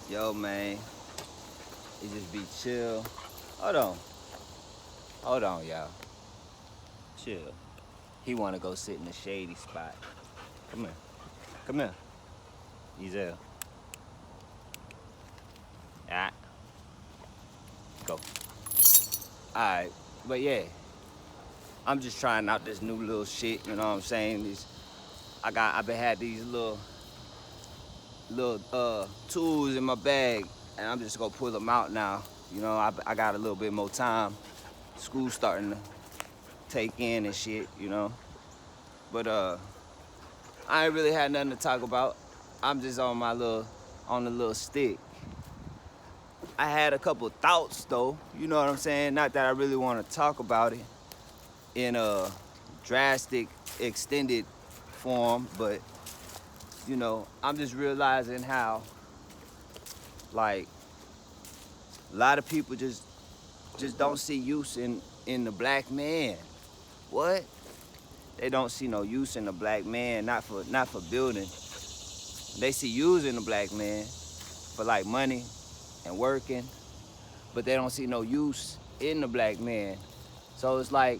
Yo, man, it just be chill. Hold on. Hold on, y'all. Chill. He wanna go sit in a shady spot. Come here. Come here. Ezel. Ah, go. Alright. But yeah, I'm just trying out this new little shit, you know what I'm saying? I've been had these little tools in my bag, and I'm just gonna pull them out now. You know, I got a little bit more time. School's starting to take in and shit, you know. But I ain't really had nothing to talk about. I'm just on the little stick. I had a couple thoughts though, you know what I'm saying? Not that I really want to talk about it in a drastic, extended form, but you know, I'm just realizing how like a lot of people just don't see use in the black man. What? They don't see no use in the black man, not for building. They see use in the black man for like money and working, but they don't see no use in the black man. So it's like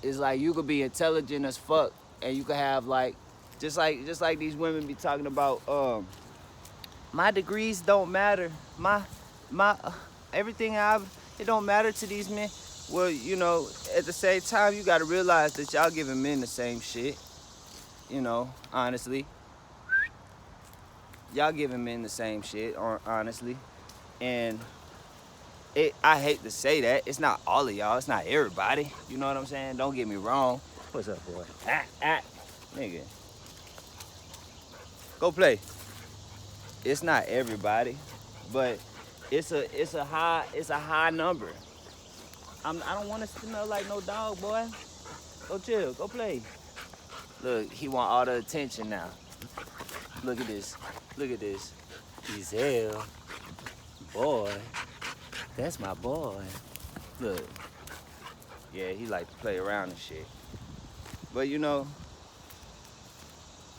you could be intelligent as fuck and you could have like just like these women be talking about my degrees don't matter. My everything I've it don't matter to these men. Well, you know, at the same time you gotta realize that y'all giving men the same shit. You know, honestly. Y'all giving men the same shit, honestly. And I hate to say that. It's not all of y'all. It's not everybody. You know what I'm saying? Don't get me wrong. What's up, boy? Nigga. Go play. It's not everybody, but it's a high number. I don't want to smell like no dog, boy. Go chill. Go play. Look, he want all the attention now. Look at this. Look at this. Ezel, boy. That's my boy. Look. Yeah, he like to play around and shit. But you know,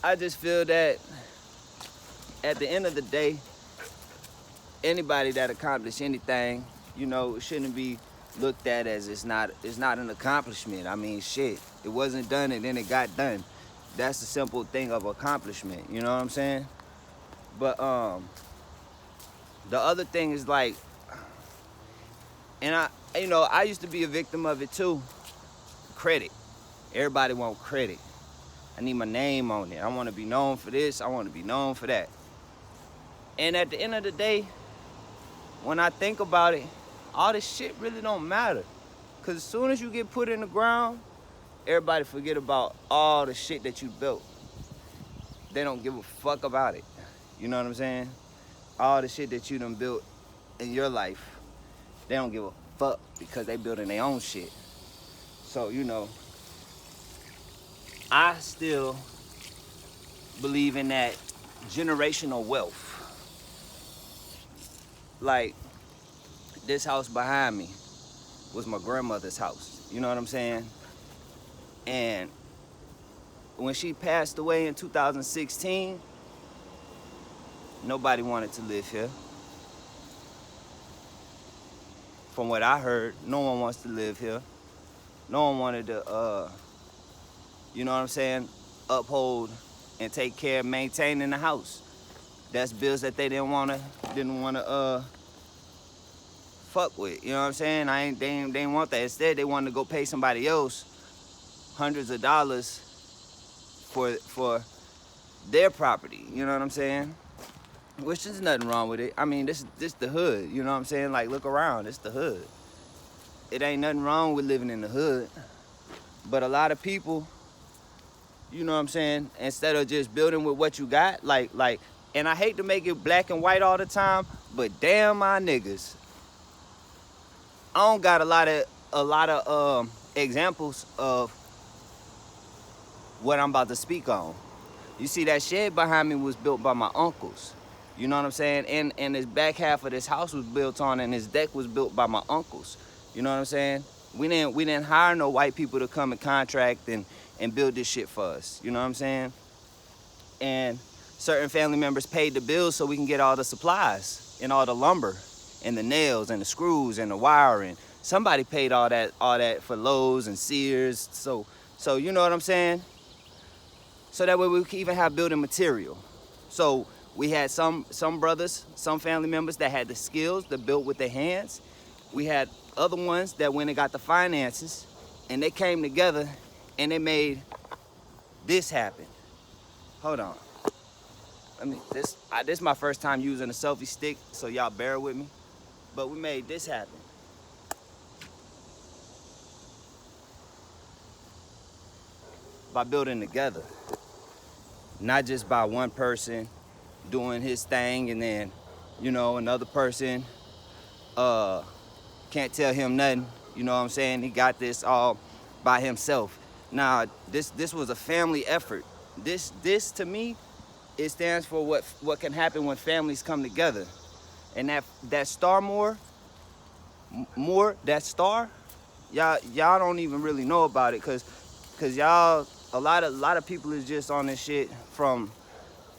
I just feel that at the end of the day, anybody that accomplished anything, you know, it shouldn't be looked at as it's not an accomplishment. I mean, shit, it wasn't done and then it got done. That's the simple thing of accomplishment. You know what I'm saying? But the other thing is like, and I used to be a victim of it too. Credit. Everybody want credit. I need my name on it. I want to be known for this. I want to be known for that. And at the end of the day, when I think about it, all this shit really don't matter. Because as soon as you get put in the ground, everybody forget about all the shit that you built. They don't give a fuck about it. You know what I'm saying? All the shit that you done built in your life, they don't give a fuck because they building their own shit. So, you know, I still believe in that generational wealth. Like, this house behind me was my grandmother's house. You know what I'm saying? And when she passed away in 2016, nobody wanted to live here. From what I heard, no one wants to live here. No one wanted to, you know what I'm saying, uphold and take care of maintaining the house. That's bills that they didn't wanna fuck with. You know what I'm saying? They ain't want that. Instead, they wanted to go pay somebody else hundreds of dollars for their property. You know what I'm saying? Which is nothing wrong with it. I mean, this the hood. You know what I'm saying? Like, look around. It's the hood. It ain't nothing wrong with living in the hood. But a lot of people, you know what I'm saying, instead of just building with what you got, like, and I hate to make it black and white all the time, but damn my niggas, I don't got a lot of examples of what I'm about to speak on. You see, that shed behind me was built by my uncles. You know what I'm saying? And this back half of this house was built on, and this deck was built by my uncles. You know what I'm saying? We didn't hire no white people to come and contract and build this shit for us. You know what I'm saying? And certain family members paid the bills so we can get all the supplies and all the lumber and the nails and the screws and the wiring. Somebody paid all that for Lowe's and Sears. So you know what I'm saying? So that way we can even have building material. So we had some brothers, some family members that had the skills that built with their hands. We had other ones that went and got the finances, and they came together and they made this happen. Hold on. This is my first time using a selfie stick, so y'all bear with me. But we made this happen. By building together. Not just by one person doing his thing and then, another person can't tell him nothing. You know what I'm saying? He got this all by himself. Now, this was a family effort. This to me, it stands for what can happen when families come together. And that star that star, y'all don't even really know about it, cause y'all, a lot of people is just on this shit from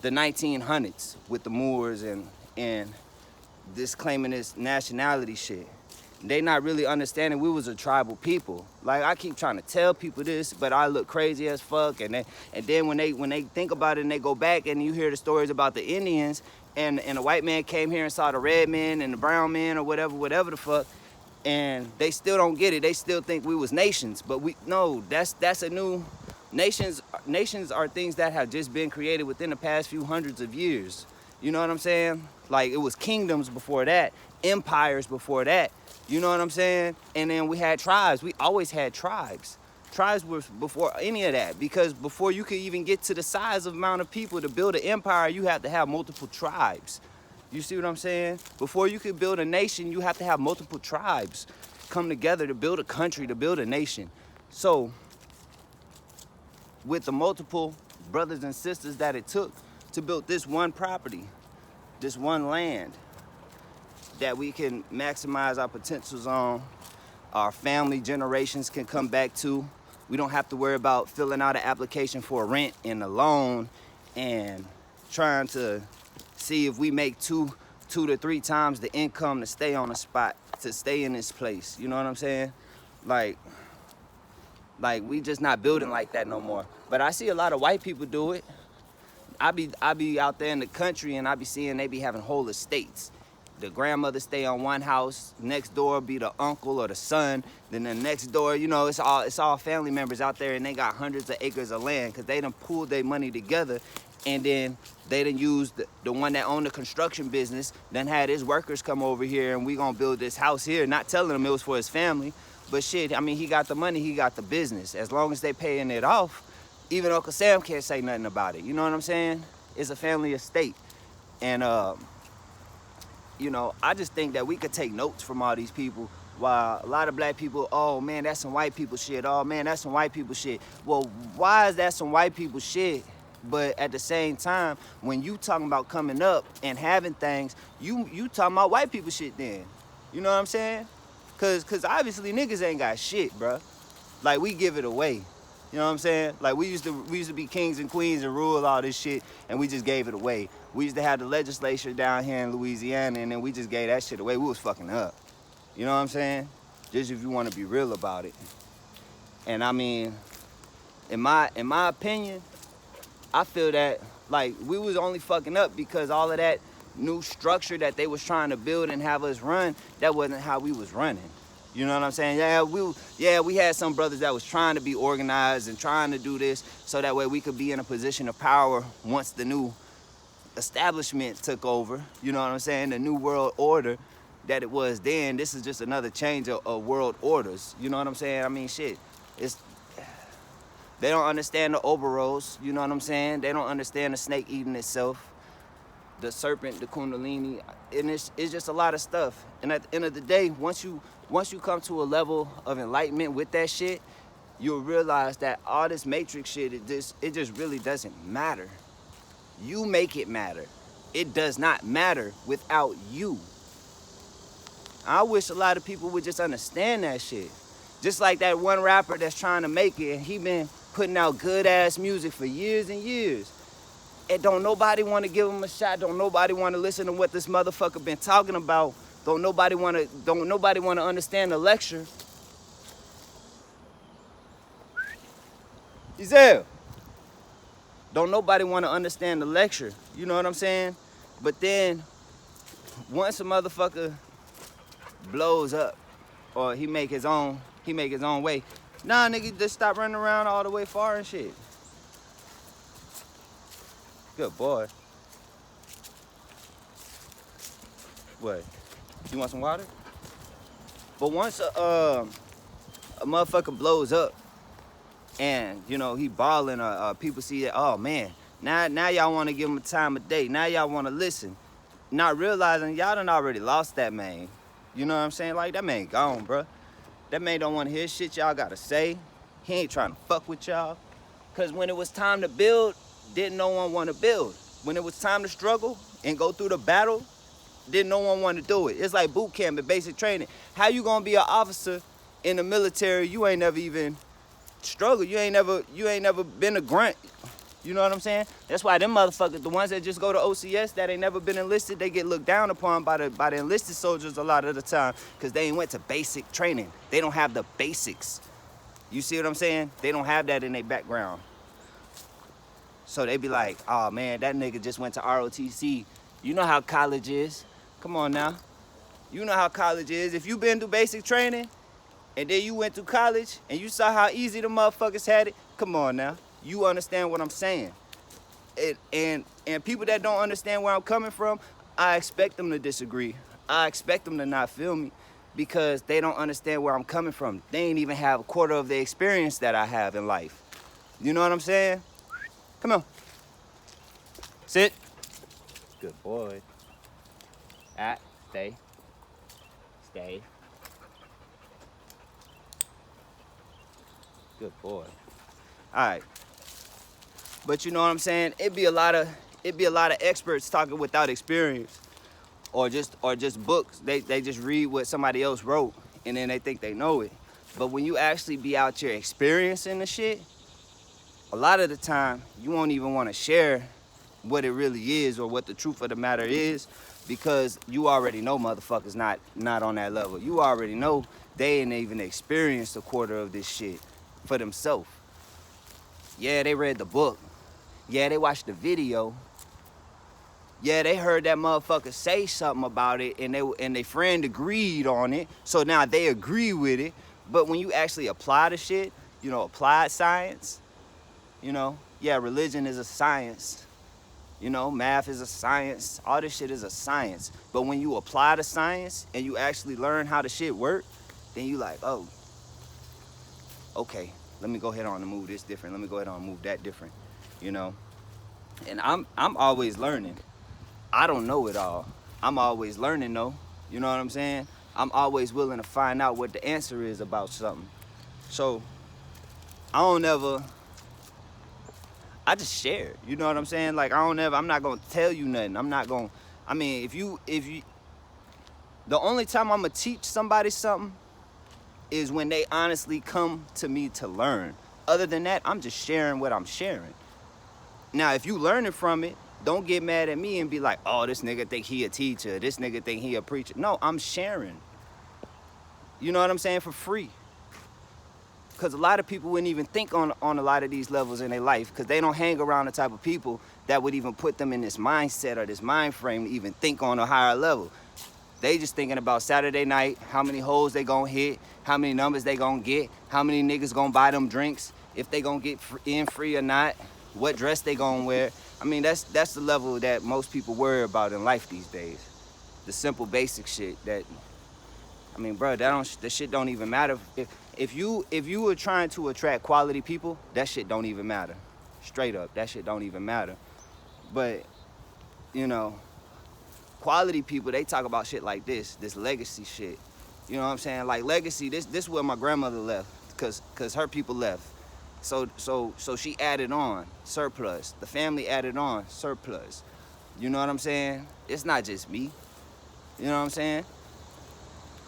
the 1900s with the Moors and this claiming this nationality shit. They not really understanding we was a tribal people. Like, I keep trying to tell people this, but I look crazy as fuck. And then when they think about it and they go back and you hear the stories about the Indians and the white man came here and saw the red man and the brown man or whatever the fuck, and they still don't get it. They still think we was nations, but that's a new. Nations are things that have just been created within the past few hundreds of years. You know what I'm saying? Like, it was kingdoms before that, empires before that. You know what I'm saying? And then we had tribes. We always had tribes. Tribes were before any of that, because before you could even get to the size of amount of people to build an empire, you have to have multiple tribes. You see what I'm saying? Before you could build a nation, you have to have multiple tribes come together to build a country, to build a nation. So, with the multiple brothers and sisters that it took to build this one property, this one land that we can maximize our potentials on, our family generations can come back to. We don't have to worry about filling out an application for a rent and a loan and trying to see if we make two to three times the income to stay on a spot, to stay in this place. You know what I'm saying? Like we just not building like that no more. But I see a lot of white people do it. I be out there in the country and I be seeing they be having whole estates. The grandmother stay on one house, next door be the uncle or the son, then the next door, it's all family members out there, and they got hundreds of acres of land because they done pooled their money together, and then they done used the one that owned the construction business, then had his workers come over here and we gonna build this house here, not telling him it was for his family. But shit, I mean, he got the money, he got the business. As long as they paying it off, even Uncle Sam can't say nothing about it. You know what I'm saying? It's a family estate. And, I just think that we could take notes from all these people, while a lot of black people, oh man, that's some white people shit. Oh man, that's some white people shit. Well, why is that some white people shit? But at the same time, when you talking about coming up and having things, you talking about white people shit then. You know what I'm saying? Cause obviously niggas ain't got shit, bruh. Like, we give it away. You know what I'm saying? Like, we used to be kings and queens and rule all this shit, and we just gave it away. We used to have the legislature down here in Louisiana, and then we just gave that shit away. We was fucking up. You know what I'm saying? Just if you want to be real about it. And I mean, in my opinion, I feel that, like, we was only fucking up because all of that new structure that they was trying to build and have us run, that wasn't how we was running. You know what I'm saying? We had some brothers that was trying to be organized and trying to do this so that way we could be in a position of power once the new establishment took over. You know what I'm saying? The new world order that it was then. This is just another change of world orders. You know what I'm saying? I mean, shit. They don't understand the Oberos. You know what I'm saying? They don't understand the snake eating itself, the serpent, the kundalini, and it's just a lot of stuff. And at the end of the day, once you come to a level of enlightenment with that shit, you'll realize that all this matrix shit, it just really doesn't matter. You make it matter. It does not matter without you. I wish a lot of people would just understand that shit. Just like that one rapper that's trying to make it, and he been putting out good ass music for years and years. And don't nobody want to give him a shot. Don't nobody want to listen to what this motherfucker been talking about. Don't nobody want to understand the lecture. Ezel. Don't nobody want to understand the lecture. You know what I'm saying? But then once a motherfucker blows up or he make his own way. Nah, nigga, just stop running around all the way far and shit. Good boy. What? You want some water? But once a motherfucker blows up and, you know, he balling, people see that, oh man, now y'all want to give him a time of day. Now y'all want to listen. Not realizing y'all done already lost that man. You know what I'm saying? Like, that man gone, bro. That man don't want to hear shit y'all got to say. He ain't trying to fuck with y'all. Because when it was time to build, didn't no one want to build. When it was time to struggle and go through the battle, didn't no one want to do it. It's like boot camp and basic training. How you gonna be an officer in the military? You ain't never even struggled. You ain't never been a grunt. You know what I'm saying? That's why them motherfuckers, the ones that just go to OCS that ain't never been enlisted, they get looked down upon by the enlisted soldiers a lot of the time because they ain't went to basic training. They don't have the basics. You see what I'm saying? They don't have that in their background. So they be like, oh man, that nigga just went to ROTC. You know how college is. Come on now. You know how college is. If you been through basic training and then you went through college and you saw how easy the motherfuckers had it, come on now. You understand what I'm saying. And people that don't understand where I'm coming from, I expect them to disagree. I expect them to not feel me because they don't understand where I'm coming from. They ain't even have a quarter of the experience that I have in life. You know what I'm saying? Come on. Sit. Good boy. Stay. Stay. Good boy. All right. But you know what I'm saying? It'd be a lot of experts talking without experience, or just books. They just read what somebody else wrote and then they think they know it. But when you actually be out here experiencing the shit, a lot of the time you won't even want to share what it really is or what the truth of the matter is, because you already know motherfuckers not on that level. You already know they ain't even experienced a quarter of this shit for themselves. Yeah, they read the book. Yeah, they watched the video. Yeah, they heard that motherfucker say something about it and they friend agreed on it. So now they agree with it. But when you actually apply the shit, you know, applied science, you know, yeah, religion is a science. You know, math is a science. All this shit is a science. But when you apply the science and you actually learn how the shit work, then you like, oh, okay, let me go ahead on and move this different. Let me go ahead on and move that different, you know? And I'm always learning. I don't know it all. I'm always learning though. You know what I'm saying? I'm always willing to find out what the answer is about something. So I just share. You know what I'm saying? Like I'm not gonna tell you nothing. If you, the only time I'm gonna teach somebody something is when they honestly come to me to learn. Other than that, I'm just sharing what I'm sharing. Now, if you learning from it, don't get mad at me and be like, oh, this nigga think he a teacher. This nigga think he a preacher. No, I'm sharing. You know what I'm saying? For free. Because a lot of people wouldn't even think on a lot of these levels in their life because they don't hang around the type of people that would even put them in this mindset or this mind frame to even think on a higher level. They just thinking about Saturday night, how many holes they gonna hit, how many numbers they gonna get, how many niggas gonna buy them drinks, if they gonna get in free or not, what dress they gonna wear. I mean, that's the level that most people worry about in life these days. The simple basic shit that, I mean, bro, that shit don't even matter. If you were trying to attract quality people, that shit don't even matter. Straight up, that shit don't even matter. But, you know, quality people, they talk about shit like this legacy shit. You know what I'm saying? Like legacy, this where my grandmother left, cause her people left. So she added on surplus. The family added on surplus. You know what I'm saying? It's not just me. You know what I'm saying?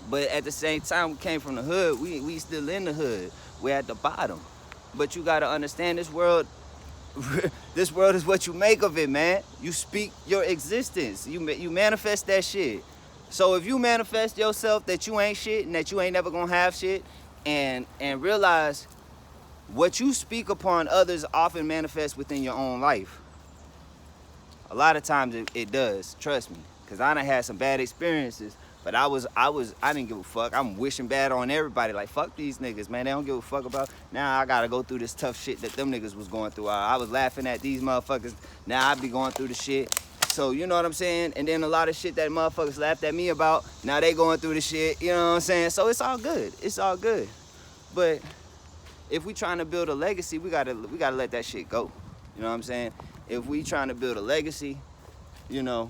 But at the same time, we came from the hood. We still in the hood. We're at the bottom. But you gotta understand, this world This world is what you make of it, man. You speak your existence. You manifest that shit. So if you manifest yourself that you ain't shit and that you ain't never gonna have shit, and realize what you speak upon others often manifests within your own life. A lot of times it does, trust me. Cause I done had some bad experiences, but I didn't give a fuck. I'm wishing bad on everybody. Like, fuck these niggas, man. They don't give a fuck about. Now I gotta go through this tough shit that them niggas was going through. I was laughing at these motherfuckers. Now I be going through the shit. So, you know what I'm saying? And then a lot of shit that motherfuckers laughed at me about, now they going through the shit, you know what I'm saying? So it's all good. It's all good. But if we trying to build a legacy, we gotta let that shit go. You know what I'm saying? If we trying to build a legacy, you know,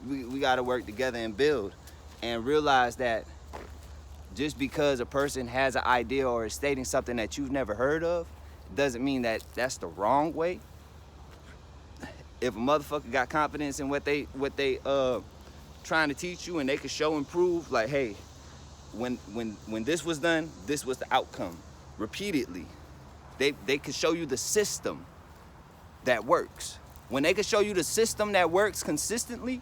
we gotta work together and build. And realize that just because a person has an idea or is stating something that you've never heard of, doesn't mean that that's the wrong way. If a motherfucker got confidence in what they trying to teach you, and they can show and prove, like, hey, when this was done, this was the outcome. Repeatedly, they could show you the system that works. When they can show you the system that works consistently,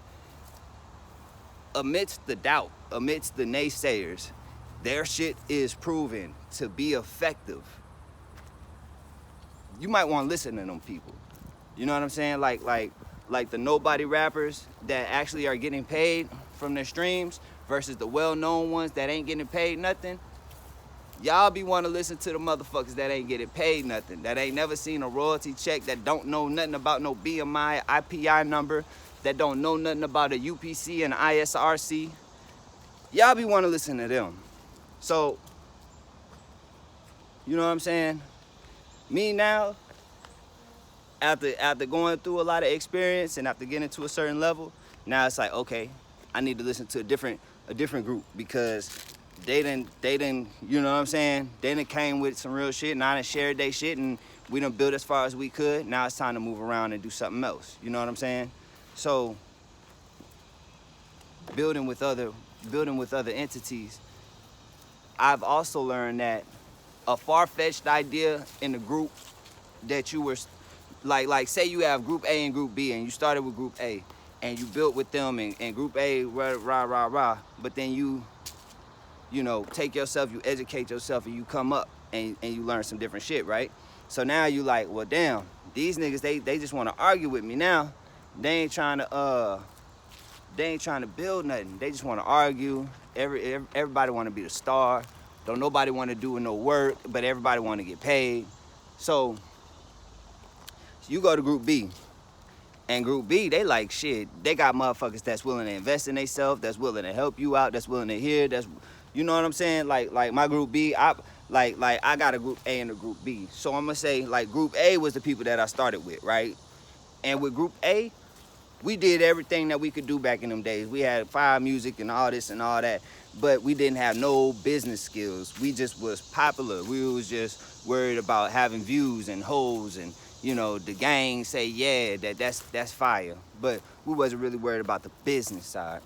amidst the doubt, amidst the naysayers, their shit is proven to be effective. You might want to listen to them people. You know what I'm saying? Like the nobody rappers that actually are getting paid from their streams versus the well-known ones that ain't getting paid nothing. Y'all be wanting to listen to the motherfuckers that ain't getting paid nothing, that ain't never seen a royalty check, that don't know nothing about no BMI, IPI number, that don't know nothing about a UPC and ISRC. Y'all be wanting to listen to them. So, you know what I'm saying? Me now, after going through a lot of experience and after getting to a certain level, now it's like, okay, I need to listen to a different group, because they done, you know what I'm saying? They done came with some real shit, and I done shared they shit, and we done built as far as we could. Now it's time to move around and do something else. You know what I'm saying? So building with other entities, I've also learned that a far-fetched idea in the group that you were, like say you have group A and group B, and you started with group A, and you built with them, and group A, rah, but then you know, take yourself, you educate yourself, and you come up and you learn some different shit, right? So now you like, well, damn, these niggas, they just want to argue with me now. They ain't trying to build nothing. They just want to argue. Everybody want to be the star. Don't nobody want to do no work, but everybody want to get paid. So you go to group B, and group B, they like shit. They got motherfuckers that's willing to invest in themselves, that's willing to help you out, that's willing to hear, that's, you know what I'm saying? Like my group B, I got a group A and a group B. So I'm gonna say, like, group A was the people that I started with, right? And with group A, we did everything that we could do back in them days. We had fire music and all this and all that, but we didn't have no business skills. We just was popular. We was just worried about having views and hoes, and, you know, the gang say, yeah, that's fire. But we wasn't really worried about the business side.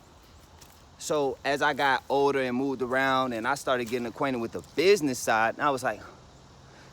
So as I got older and moved around and I started getting acquainted with the business side, I was like,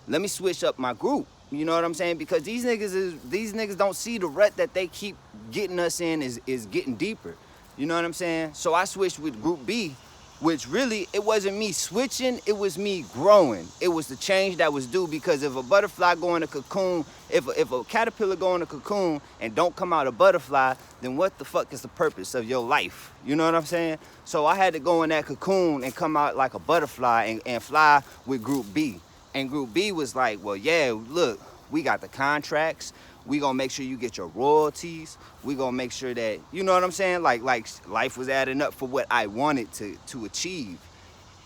let me switch up my group. You know what I'm saying? Because these niggas don't see the rut that they keep getting us in is getting deeper. You know what I'm saying? So I switched with group B, which really, it wasn't me switching, it was me growing. It was the change that was due, because if a butterfly go in a cocoon, if a caterpillar go in a cocoon and don't come out a butterfly, then what the fuck is the purpose of your life? You know what I'm saying? So I had to go in that cocoon and come out like a butterfly and fly with group B. And group B was like, well, yeah, look, we got the contracts. We gonna make sure you get your royalties. We gonna make sure that, you know what I'm saying? Like life was adding up for what I wanted to achieve.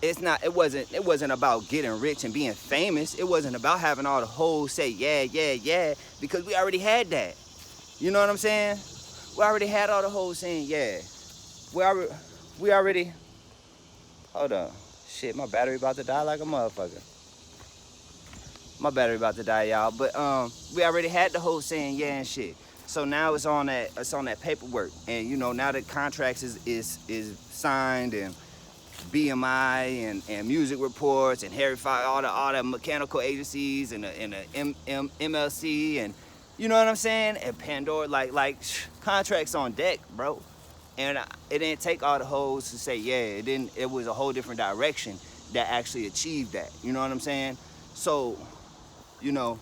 It wasn't about getting rich and being famous. It wasn't about having all the hoes say, yeah, because we already had that. You know what I'm saying? We already had all the hoes saying, yeah. We already, hold on. Shit, my battery about to die like a motherfucker. My battery about to die, y'all. But we already had the whole saying yeah and shit. So now it's on that paperwork, and you know, now the contracts is signed, and BMI and music reports and Harry Fire, all the mechanical agencies and the MLC, and You know what I'm saying? And Pandora, contracts on deck, bro. And it didn't take all the hoes to say, yeah, it didn't. It was a whole different direction that actually achieved that. You know what I'm saying? So, you know,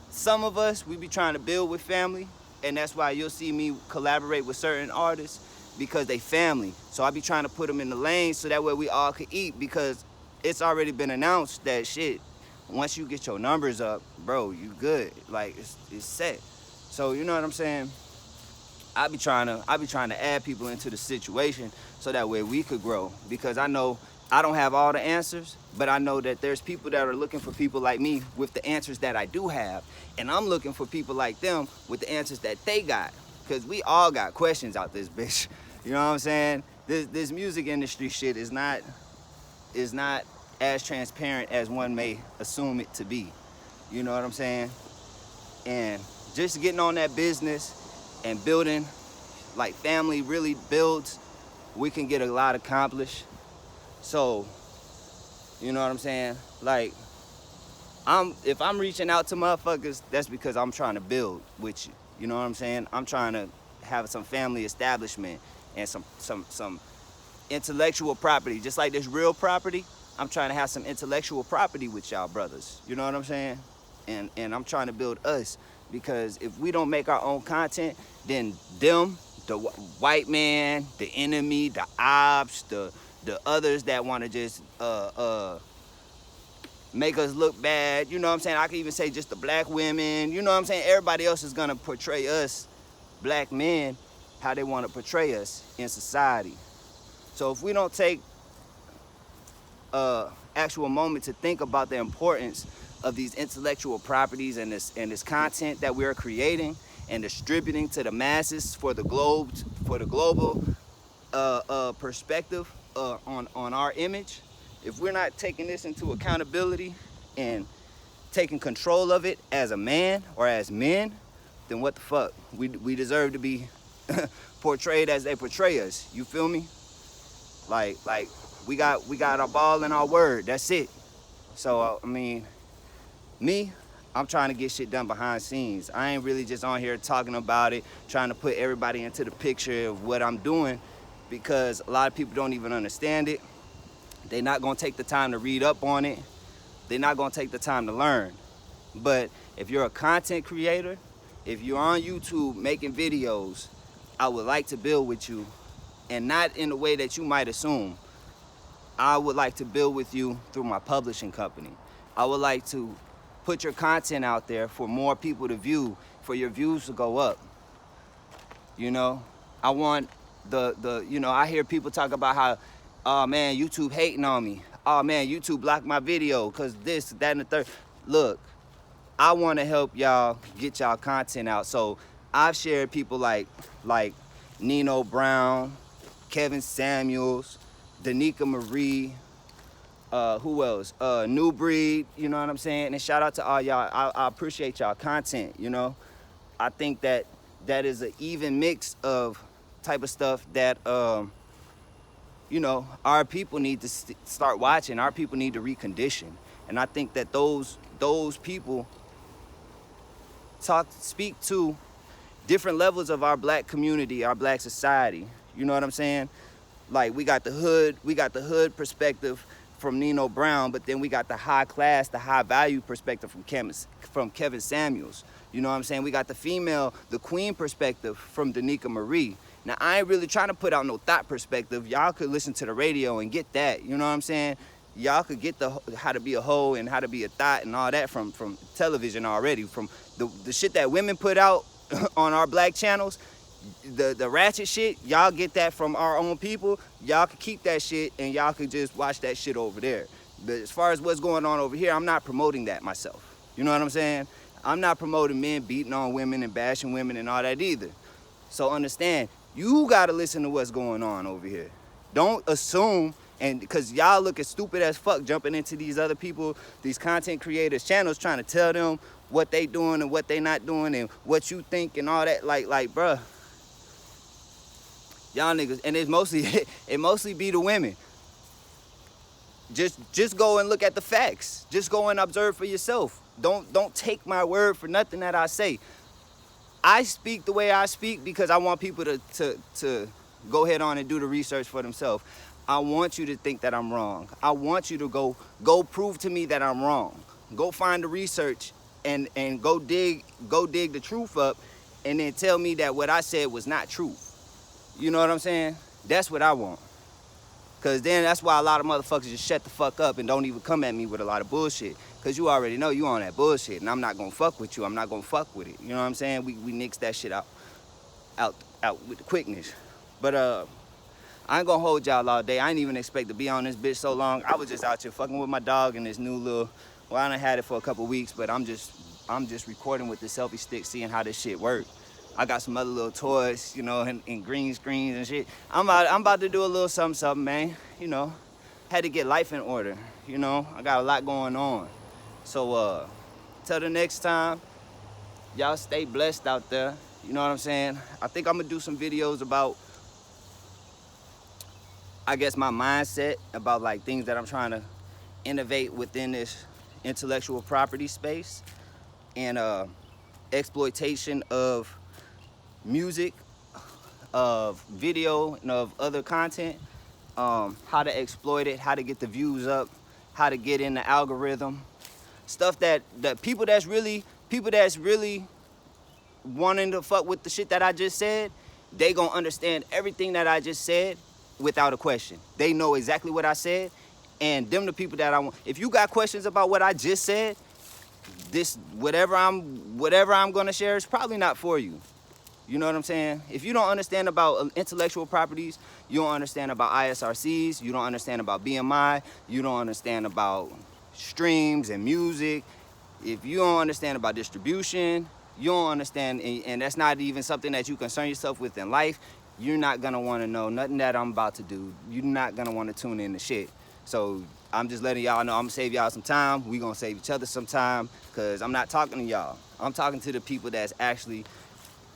some of us, we be trying to build with family, and that's why you'll see me collaborate with certain artists because they family. So I be trying to put them in the lane so that way we all could eat, because it's already been announced that shit, once you get your numbers up, bro, you good. Like, it's set. So, you know what I'm saying? I be trying to add people into the situation so that way we could grow, because I know I don't have all the answers, but I know that there's people that are looking for people like me with the answers that I do have, and I'm looking for people like them with the answers that they got, because we all got questions out this bitch. You know what I'm saying? This music industry shit is not as transparent as one may assume it to be. You know what I'm saying? And just getting on that business and building, like family really builds, we can get a lot accomplished. So, you know what I'm saying? Like, if I'm reaching out to motherfuckers, that's because I'm trying to build with you. You know what I'm saying? I'm trying to have some family establishment and some intellectual property. Just like this real property, I'm trying to have some intellectual property with y'all brothers. You know what I'm saying? And I'm trying to build us, because if we don't make our own content, then them, the white man, the enemy, the ops, the others that want to just make us look bad, you know what I'm saying? I can even say just the black women, you know what I'm saying? Everybody else is gonna portray us, black men, how they want to portray us in society. So if we don't take actual moment to think about the importance of these intellectual properties and this content that we're creating and distributing to the masses for the global perspective on our image, if we're not taking this into accountability and taking control of it as a man or as men, then what the fuck? We deserve to be portrayed as they portray us. You feel me? Like we got our ball and our word. That's it. So I mean, I'm trying to get shit done behind scenes. I ain't really just on here talking about it, trying to put everybody into the picture of what I'm doing, because a lot of people don't even understand it. They're not gonna take the time to read up on it. They're not gonna take the time to learn. But if you're a content creator, if you're on YouTube making videos, I would like to build with you, and not in the way that you might assume. I would like to build with you through my publishing company. I would like to put your content out there for more people to view, for your views to go up. You know, I want I hear people talk about how, oh man, YouTube hating on me. Oh man, YouTube blocked my video because this, that, and the third. Look, I want to help y'all get y'all content out. So I've shared people like Nino Brown, Kevin Samuels, Danica Marie, who else? New Breed, you know what I'm saying? And shout out to all y'all. I appreciate y'all content, you know? I think that is an even mix of type of stuff that, our people need to start watching. Our people need to recondition. And I think that those people speak to different levels of our black community, our black society. You know what I'm saying? Like, we got the hood perspective from Nino Brown, but then we got the high class, the high value perspective from Kevin Samuels. You know what I'm saying? We got the female, the queen perspective from Danica Marie. Now, I ain't really trying to put out no thought perspective. Y'all could listen to the radio and get that. You know what I'm saying? Y'all could get how to be a hoe and how to be a thought and all that from television already. From the shit that women put out on our black channels, the ratchet shit, y'all get that from our own people. Y'all can keep that shit and y'all can just watch that shit over there. But as far as what's going on over here, I'm not promoting that myself. You know what I'm saying? I'm not promoting men beating on women and bashing women and all that either. So understand, you gotta listen to what's going on over here. Don't assume, and because y'all looking stupid as fuck jumping into these other people, these content creators channels, trying to tell them what they doing and what they not doing and what you think and all that. Like bruh, y'all niggas, and it mostly be the women. Just go and look at the facts. Just go and observe for yourself. Don't take my word for nothing that I say. I speak the way I speak because I want people to go ahead on and do the research for themselves. I want you to think that I'm wrong. I want you to go prove to me that I'm wrong. Go find the research and go dig the truth up, and then tell me that what I said was not true. You know what I'm saying? That's what I want. Cause then that's why a lot of motherfuckers just shut the fuck up and don't even come at me with a lot of bullshit. Cause you already know you on that bullshit, and I'm not gonna fuck with you. I'm not gonna fuck with it. You know what I'm saying? We nix that shit out with the quickness. But I ain't gonna hold y'all all day. I ain't even expect to be on this bitch so long. I was just out here fucking with my dog and this new little. Well, I done had it for a couple weeks, but I'm just recording with the selfie stick, seeing how this shit work. I got some other little toys, you know, and green screens and shit. I'm about to do a little something, man. You know, had to get life in order. You know, I got a lot going on. So, till the next time, y'all stay blessed out there. You know what I'm saying? I think I'm gonna do some videos about, I guess, my mindset about like things that I'm trying to innovate within this intellectual property space and exploitation of music, of video, and of other content, how to exploit it, how to get the views up, how to get in the algorithm, stuff that people that's really wanting to fuck with the shit that I just said, they gonna understand everything that I just said without a question. They know exactly what I said, and them the people that I want. If you got questions about what I just said, this whatever I'm gonna share is probably not for you. You know what I'm saying? If you don't understand about intellectual properties, you don't understand about ISRCs, you don't understand about BMI, you don't understand about streams and music, if you don't understand about distribution, you don't understand, and that's not even something that you concern yourself with in life, you're not gonna wanna know nothing that I'm about to do. You're not gonna wanna tune in to shit. So I'm just letting y'all know I'm gonna save y'all some time. We gonna save each other some time, cause I'm not talking to y'all. I'm talking to the people that's actually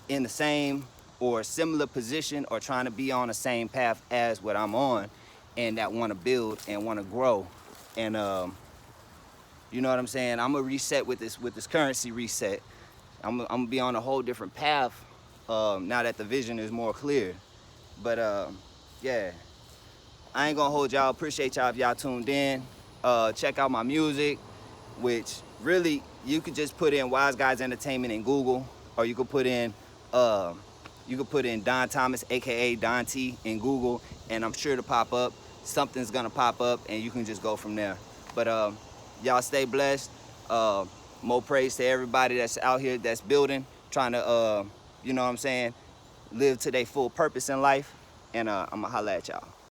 in the same or similar position or trying to be on the same path as what I'm on, and that want to build and want to grow. And you know what I'm saying? I'm gonna reset with this currency reset. I'm gonna be on a whole different path now that the vision is more clear. But yeah, I ain't gonna hold y'all. Appreciate y'all if y'all tuned in. Check out my music, which really you could just put in Wise Guys Entertainment in Google, or you could put in Don Thomas, aka Don T, in Google, and I'm sure to pop up. Something's gonna pop up, and you can just go from there. But y'all stay blessed. More praise to everybody that's out here that's building, trying to, you know what I'm saying, live to their full purpose in life. And I'm gonna holla at y'all.